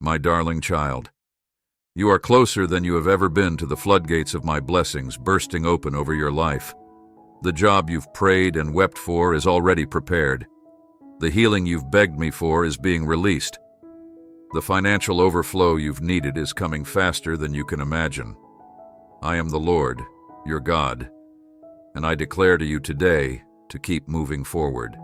my darling child. You are closer than you have ever been to the floodgates of my blessings bursting open over your life. The job you've prayed and wept for is already prepared. The healing you've begged me for is being released. The financial overflow you've needed is coming faster than you can imagine. I am the Lord, your God, and I declare to you today to keep moving forward.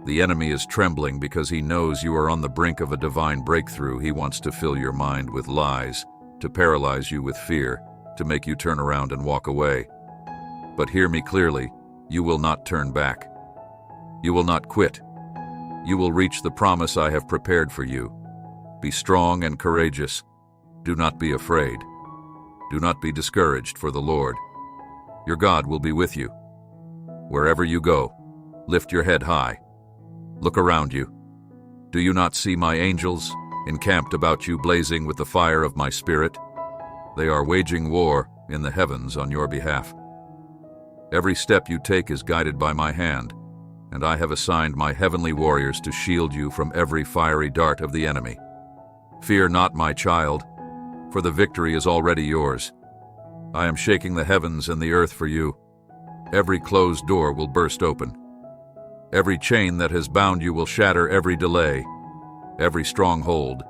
The enemy is trembling because he knows you are on the brink of a divine breakthrough. He wants to fill your mind with lies, to paralyze you with fear, to make you turn around and walk away. But hear me clearly, you will not turn back. You will not quit. You will reach the promise I have prepared for you. Be strong and courageous. Do not be afraid. Do not be discouraged, for the Lord, your God, will be with you. Wherever you go, lift your head high. Look around you. Do you not see my angels encamped about you, blazing with the fire of my Spirit? They are waging war in the heavens on your behalf. Every step you take is guided by my hand, and I have assigned my heavenly warriors to shield you from every fiery dart of the enemy. Fear not, my child, for the victory is already yours. I am shaking the heavens and the earth for you. Every closed door will burst open. Every chain that has bound you will shatter. Every delay, every stronghold,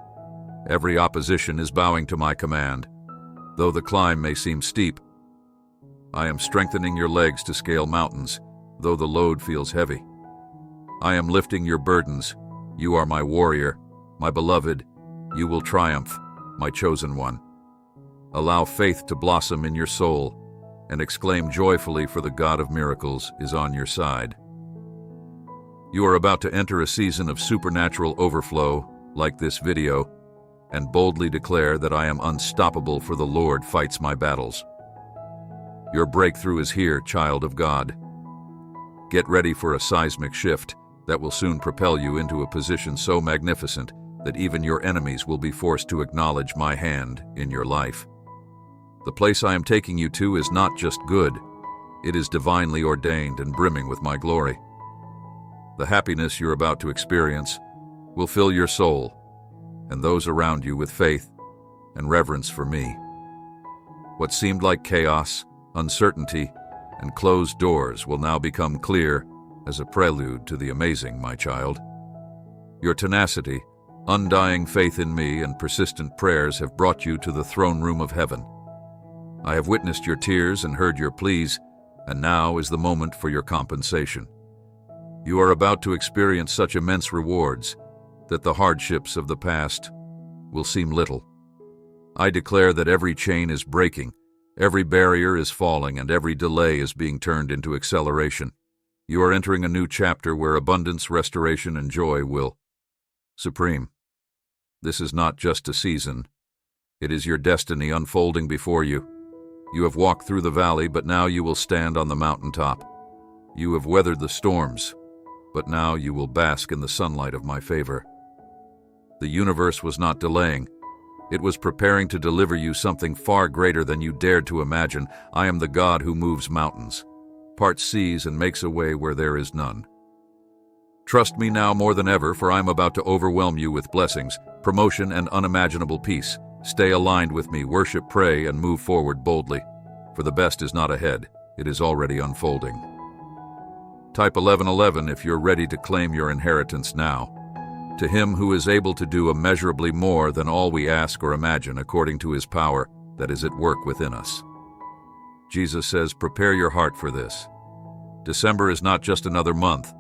every opposition is bowing to my command. Though the climb may seem steep, I am strengthening your legs to scale mountains, though the load feels heavy. I am lifting your burdens. You are my warrior, my beloved. You will triumph, my chosen one. Allow faith to blossom in your soul, and exclaim joyfully, for the God of miracles is on your side. You are about to enter a season of supernatural overflow, like this video, and boldly declare that I am unstoppable, for the Lord fights my battles. Your breakthrough is here, child of God. Get ready for a seismic shift that will soon propel you into a position so magnificent that even your enemies will be forced to acknowledge my hand in your life. The place I am taking you to is not just good, it is divinely ordained and brimming with my glory. The happiness you're about to experience will fill your soul and those around you with faith and reverence for me. What seemed like chaos, uncertainty, and closed doors will now become clear as a prelude to the amazing, my child. Your tenacity, undying faith in me, and persistent prayers have brought you to the throne room of heaven. I have witnessed your tears and heard your pleas, and now is the moment for your compensation. You are about to experience such immense rewards that the hardships of the past will seem little. I declare that every chain is breaking, every barrier is falling, and every delay is being turned into acceleration. You are entering a new chapter where abundance, restoration, and joy will supreme. This is not just a season. It is your destiny unfolding before you. You have walked through the valley, but now you will stand on the mountaintop. You have weathered the storms, but now you will bask in the sunlight of my favor. The universe was not delaying. It was preparing to deliver you something far greater than you dared to imagine. I am the God who moves mountains, parts seas, and makes a way where there is none. Trust me now more than ever, for I am about to overwhelm you with blessings, promotion, and unimaginable peace. Stay aligned with me, worship, pray, and move forward boldly, for the best is not ahead, it is already unfolding. Type 1111 if you're ready to claim your inheritance now. To him who is able to do immeasurably more than all we ask or imagine, according to his power that is at work within us. Jesus says, prepare your heart for this. December is not just another month.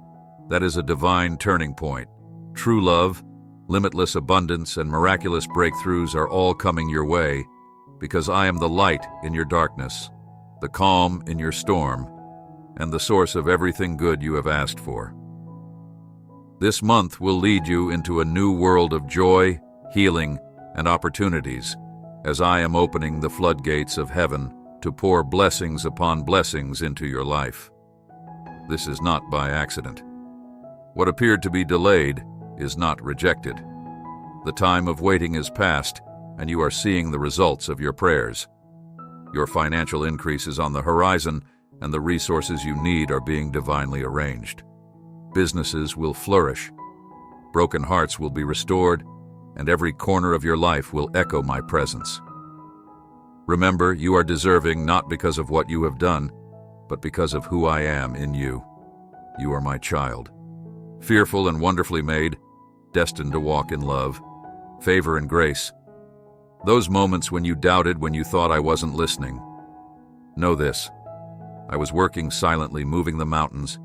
That is a divine turning point. True love, limitless abundance, and miraculous breakthroughs are all coming your way, because I am the light in your darkness, the calm in your storm, and the source of everything good you have asked for. This month will lead you into a new world of joy, healing, and opportunities, as I am opening the floodgates of heaven to pour blessings upon blessings into your life. This is not by accident. What appeared to be delayed is not rejected. The time of waiting is past, and you are seeing the results of your prayers. Your financial increase is on the horizon, and the resources you need are being divinely arranged. Businesses will flourish, broken hearts will be restored, and every corner of your life will echo my presence. Remember, you are deserving not because of what you have done, but because of who I am in you. You are my child, fearful and wonderfully made, destined to walk in love, favor and grace. Those moments when you doubted, when you thought I wasn't listening. Know this, I was working silently, moving the mountains.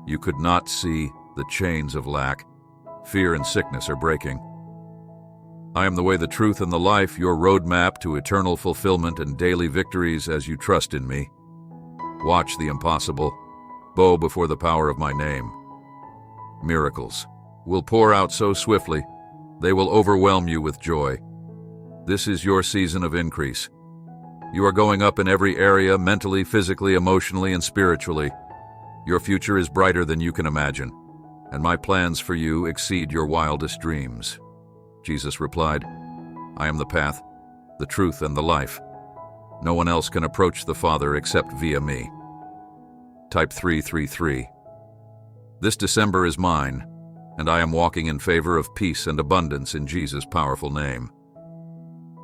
You could not see the chains of lack. Fear and sickness are breaking. I am the way, the truth, and the life, your roadmap to eternal fulfillment and daily victories as you trust in me. Watch the impossible, bow before the power of my name. Miracles will pour out so swiftly, they will overwhelm you with joy. This is your season of increase. You are going up in every area, mentally, physically, emotionally, and spiritually. Your future is brighter than you can imagine, and my plans for you exceed your wildest dreams. Jesus replied, I am the path, the truth, and the life. No one else can approach the Father except via me. Type 333. This December is mine, and I am walking in favor of peace and abundance in Jesus' powerful name.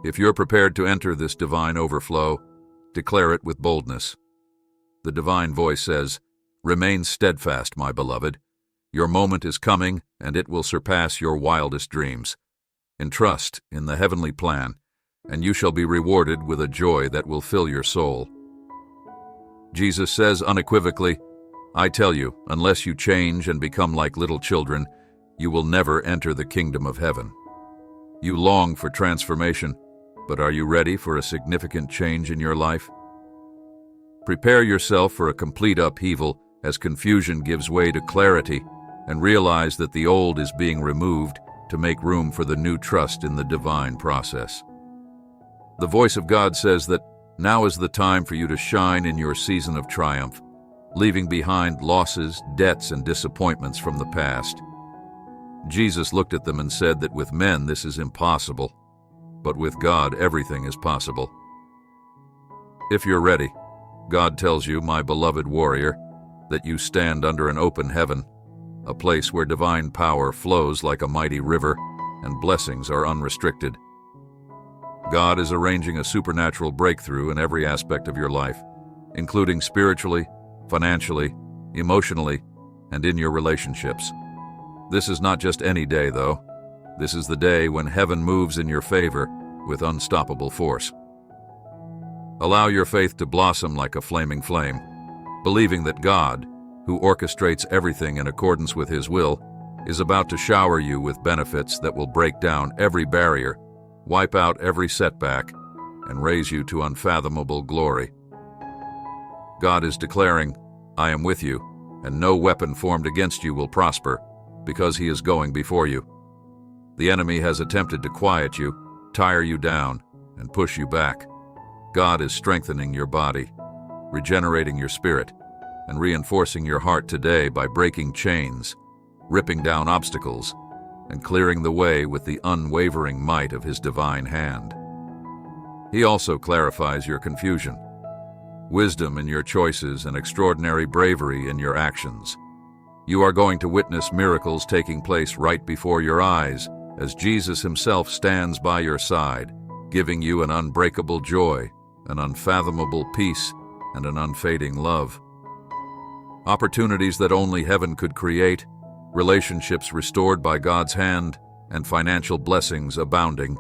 If you're prepared to enter this divine overflow, declare it with boldness. The divine voice says, remain steadfast, my beloved. Your moment is coming, and it will surpass your wildest dreams. Entrust in the heavenly plan, and you shall be rewarded with a joy that will fill your soul. Jesus says unequivocally, I tell you, unless you change and become like little children, you will never enter the kingdom of heaven. You long for transformation, but are you ready for a significant change in your life? Prepare yourself for a complete upheaval as confusion gives way to clarity, and realize that the old is being removed to make room for the new. Trust in the divine process. The voice of God says that now is the time for you to shine in your season of triumph, leaving behind losses, debts, and disappointments from the past. Jesus looked at them and said that with men this is impossible, but with God everything is possible. If you're ready, God tells you, my beloved warrior, that you stand under an open heaven, a place where divine power flows like a mighty river and blessings are unrestricted. God is arranging a supernatural breakthrough in every aspect of your life, including spiritually, financially, emotionally, and in your relationships. This is not just any day, though. This is the day when heaven moves in your favor with unstoppable force. Allow your faith to blossom like a flaming flame, believing that God, who orchestrates everything in accordance with His will, is about to shower you with benefits that will break down every barrier, wipe out every setback, and raise you to unfathomable glory. God is declaring, I am with you, and no weapon formed against you will prosper, because He is going before you. The enemy has attempted to quiet you, tire you down, and push you back. God is strengthening your body, regenerating your spirit, and reinforcing your heart today by breaking chains, ripping down obstacles, and clearing the way with the unwavering might of His divine hand. He also clarifies your confusion, wisdom in your choices, and extraordinary bravery in your actions. You are going to witness miracles taking place right before your eyes as Jesus Himself stands by your side, giving you an unbreakable joy, an unfathomable peace, and an unfading love. Opportunities that only heaven could create, relationships restored by God's hand, and financial blessings abounding.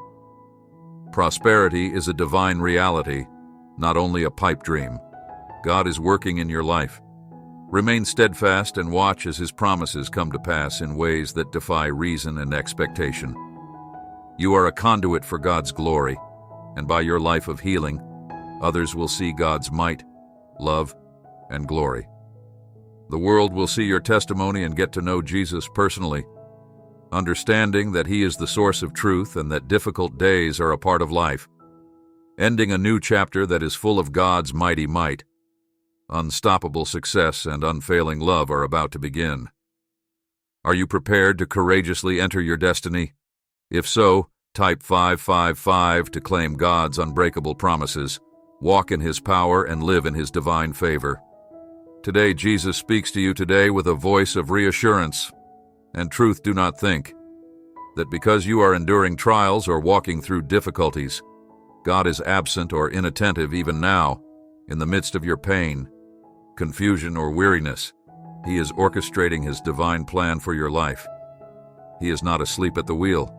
Prosperity is a divine reality, not only a pipe dream. God is working in your life. Remain steadfast and watch as His promises come to pass in ways that defy reason and expectation. You are a conduit for God's glory, and by your life of healing, others will see God's might, love, and glory. The world will see your testimony and get to know Jesus personally, understanding that He is the source of truth and that difficult days are a part of life. Ending a new chapter that is full of God's mighty might. Unstoppable success and unfailing love are about to begin. Are you prepared to courageously enter your destiny? If so, type 555 to claim God's unbreakable promises, walk in His power, and live in His divine favor. Today, Jesus speaks to you today with a voice of reassurance and truth. Do not think that because you are enduring trials or walking through difficulties, God is absent or inattentive even now, in the midst of your pain, confusion, or weariness. He is orchestrating His divine plan for your life. He is not asleep at the wheel.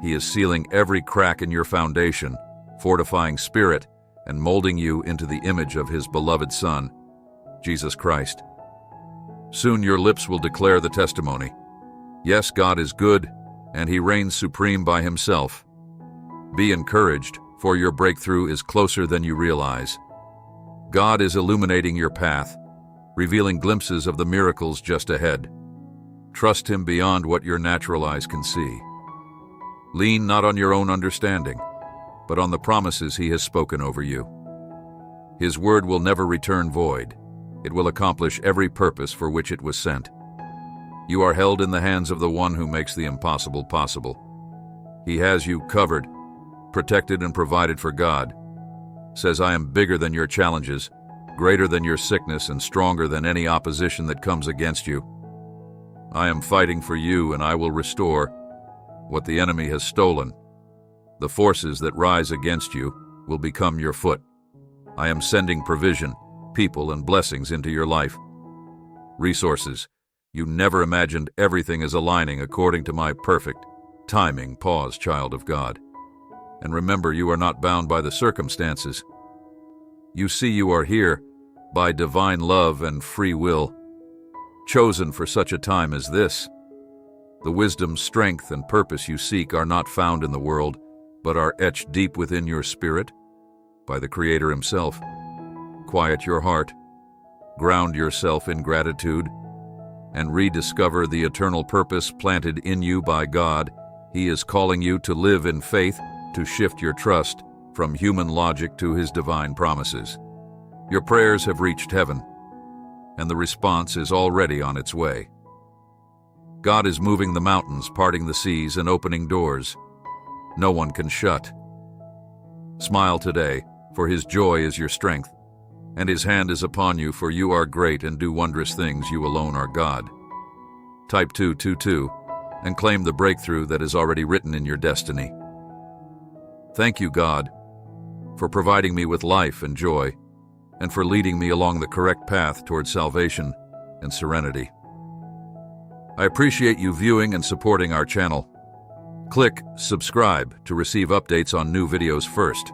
He is sealing every crack in your foundation, fortifying spirit, and molding you into the image of His beloved Son, Jesus Christ. Soon your lips will declare the testimony. Yes, God is good, and He reigns supreme by Himself. Be encouraged, for your breakthrough is closer than you realize. God is illuminating your path, revealing glimpses of the miracles just ahead. Trust Him beyond what your natural eyes can see. Lean not on your own understanding, but on the promises He has spoken over you. His word will never return void. It will accomplish every purpose for which it was sent. You are held in the hands of the One who makes the impossible possible. He has you covered, protected, and provided for. God says, I am bigger than your challenges, greater than your sickness, and stronger than any opposition that comes against you. I am fighting for you, and I will restore what the enemy has stolen. The forces that rise against you will become your foot. I am sending provision, people, and blessings into your life. Resources you never imagined. Everything is aligning according to my perfect timing. Pause, child of God. And remember, you are not bound by the circumstances. You see, you are here by divine love and free will, chosen for such a time as this. The wisdom, strength, and purpose you seek are not found in the world, but are etched deep within your spirit by the Creator Himself. Quiet your heart, ground yourself in gratitude, and rediscover the eternal purpose planted in you by God. He is calling you to live in faith, to shift your trust from human logic to His divine promises. Your prayers have reached heaven, and the response is already on its way. God is moving the mountains, parting the seas, and opening doors no one can shut. Smile today, for His joy is your strength, and His hand is upon you, for you are great and do wondrous things. You alone are God. Type 222 and claim the breakthrough that is already written in your destiny. Thank you, God, for providing me with life and joy, and for leading me along the correct path towards salvation and serenity. I appreciate you viewing and supporting our channel. Click subscribe to receive updates on new videos first.